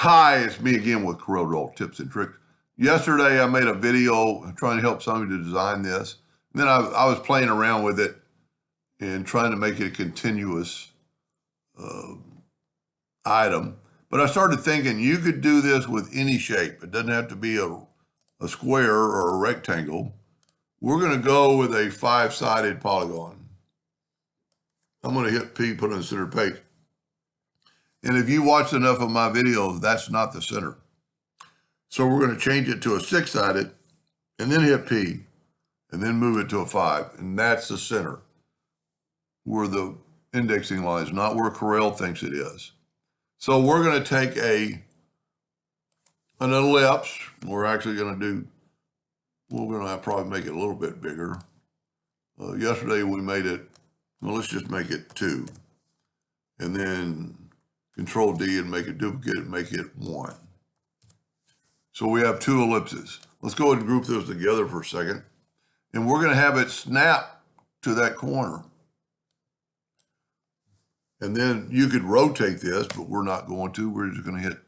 Hi, it's me again with Corel tips and tricks. Yesterday, I made a video trying to help somebody to design this. And then I was playing around with it and trying to make it a continuous uh, item. But I started thinking you could do this with any shape. It doesn't have to be a square or a rectangle. We're going to go with a five-sided polygon. I'm going to hit P, put it on the center page. And if you watched enough of my videos, that's not the center. So we're going to change it to a six-sided and then hit P and then move it to a 5. And that's the center where the indexing lies, not where Corel thinks it is. So we're going to take an ellipse. We're actually going to we're going to probably make it a little bit bigger. Yesterday we made it, well, let's just make it 2. And then Control D and make it duplicate and make it 1. So we have 2 ellipses. Let's go ahead and group those together for a second. And we're going to have it snap to that corner. And then you could rotate this, but we're not going to. We're just going to hit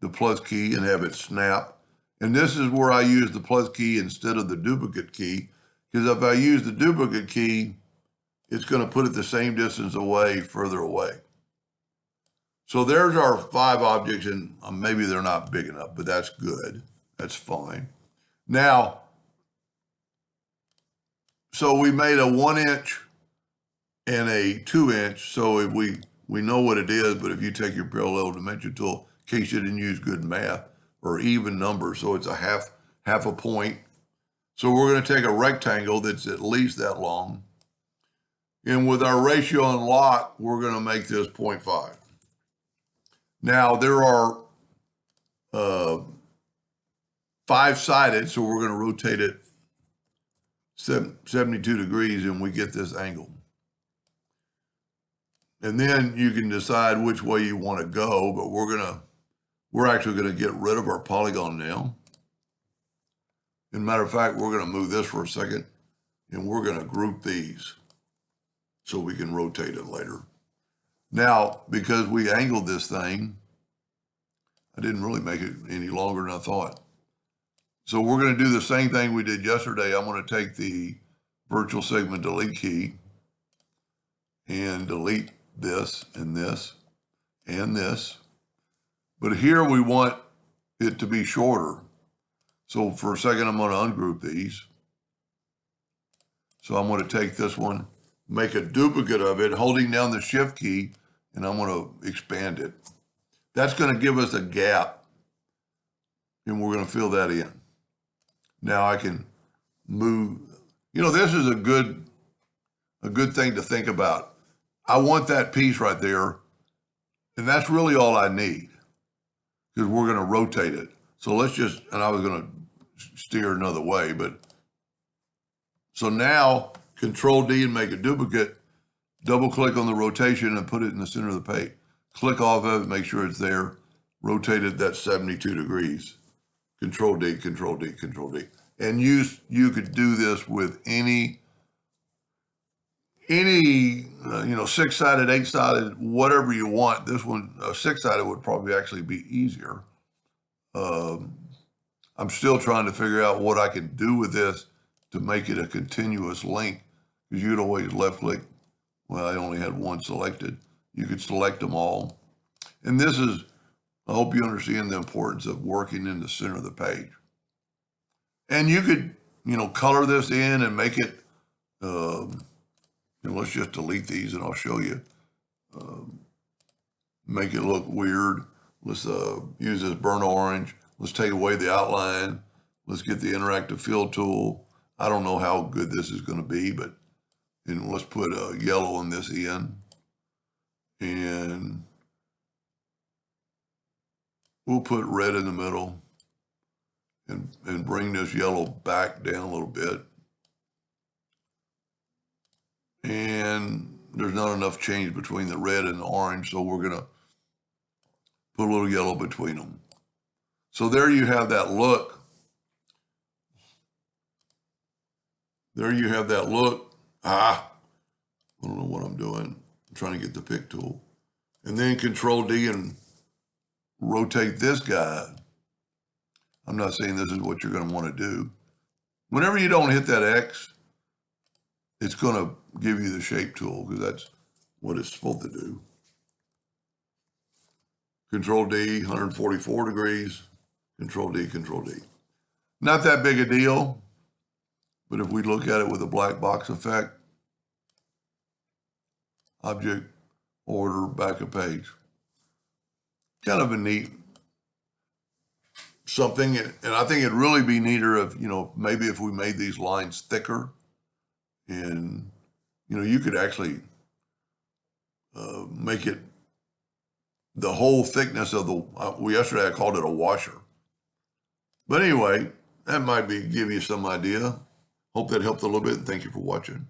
the plus key and have it snap. And this is where I use the plus key instead of the duplicate key. Because if I use the duplicate key, it's going to put it the same distance away, further away. So there's our 5 objects, and maybe they're not big enough, but that's good. That's fine. Now, so we made a 1 inch and a 2 inch. So if we know what it is, but if you take your parallel dimension tool, in case you didn't use good math or even numbers, so it's a half a point. So we're going to take a rectangle that's at least that long. And with our ratio and lot, we're going to make this 0.5. Now there are 5-sided, so we're going to rotate it 72 degrees and we get this angle. And then you can decide which way you want to go, but we're actually going to get rid of our polygon now. As a matter of fact, we're going to move this for a second and we're going to group these so we can rotate it later. Now, because we angled this thing, I didn't really make it any longer than I thought. So we're going to do the same thing we did yesterday. I'm going to take the virtual segment delete key and delete this and this and this. But here we want it to be shorter. So for a second, I'm going to ungroup these. So I'm going to take this one, make a duplicate of it, holding down the shift key, and I'm going to expand it. That's going to give us a gap, and we're going to fill that in. Now I can move. You know, this is a good thing to think about. I want that piece right there, and that's really all I need because we're going to rotate it. So let's just, and I was going to steer another way, but so now Control D and make a duplicate, double click on the rotation and put it in the center of the page. Click off of it, make sure it's there, rotate it, that's 72 degrees. Control D, Control D, Control D. And you could do this with any 6-sided, 8-sided, whatever you want. This one, 6-sided would probably actually be easier. I'm still trying to figure out what I can do with this to make it a continuous link, because you'd always left click. Well, I only had one selected. You could select them all. And this is, I hope you understand the importance of working in the center of the page. And you could, color this in and make it, let's just delete these and I'll show you. Make it look weird. Let's use this burnt orange. Let's take away the outline. Let's get the interactive fill tool. I don't know how good this is going to be, but let's put yellow on this end. And we'll put red in the middle and bring this yellow back down a little bit. And there's not enough change between the red and the orange, so we're going to put a little yellow between them. So there you have that look. There you have that look. I don't know what I'm doing. I'm trying to get the pick tool. And then Control D and rotate this guy. I'm not saying this is what you're going to want to do. Whenever you don't hit that X, it's going to give you the shape tool because that's what it's supposed to do. Control D, 144 degrees, Control D, Control D. Not that big a deal, but if we look at it with a black box effect, object, order, back a page. Kind of a neat something, and I think it'd really be neater if, maybe if we made these lines thicker and, you could actually make it the whole thickness of yesterday I called it a washer. But anyway, that might give you some idea. Hope that helped a little bit, and thank you for watching.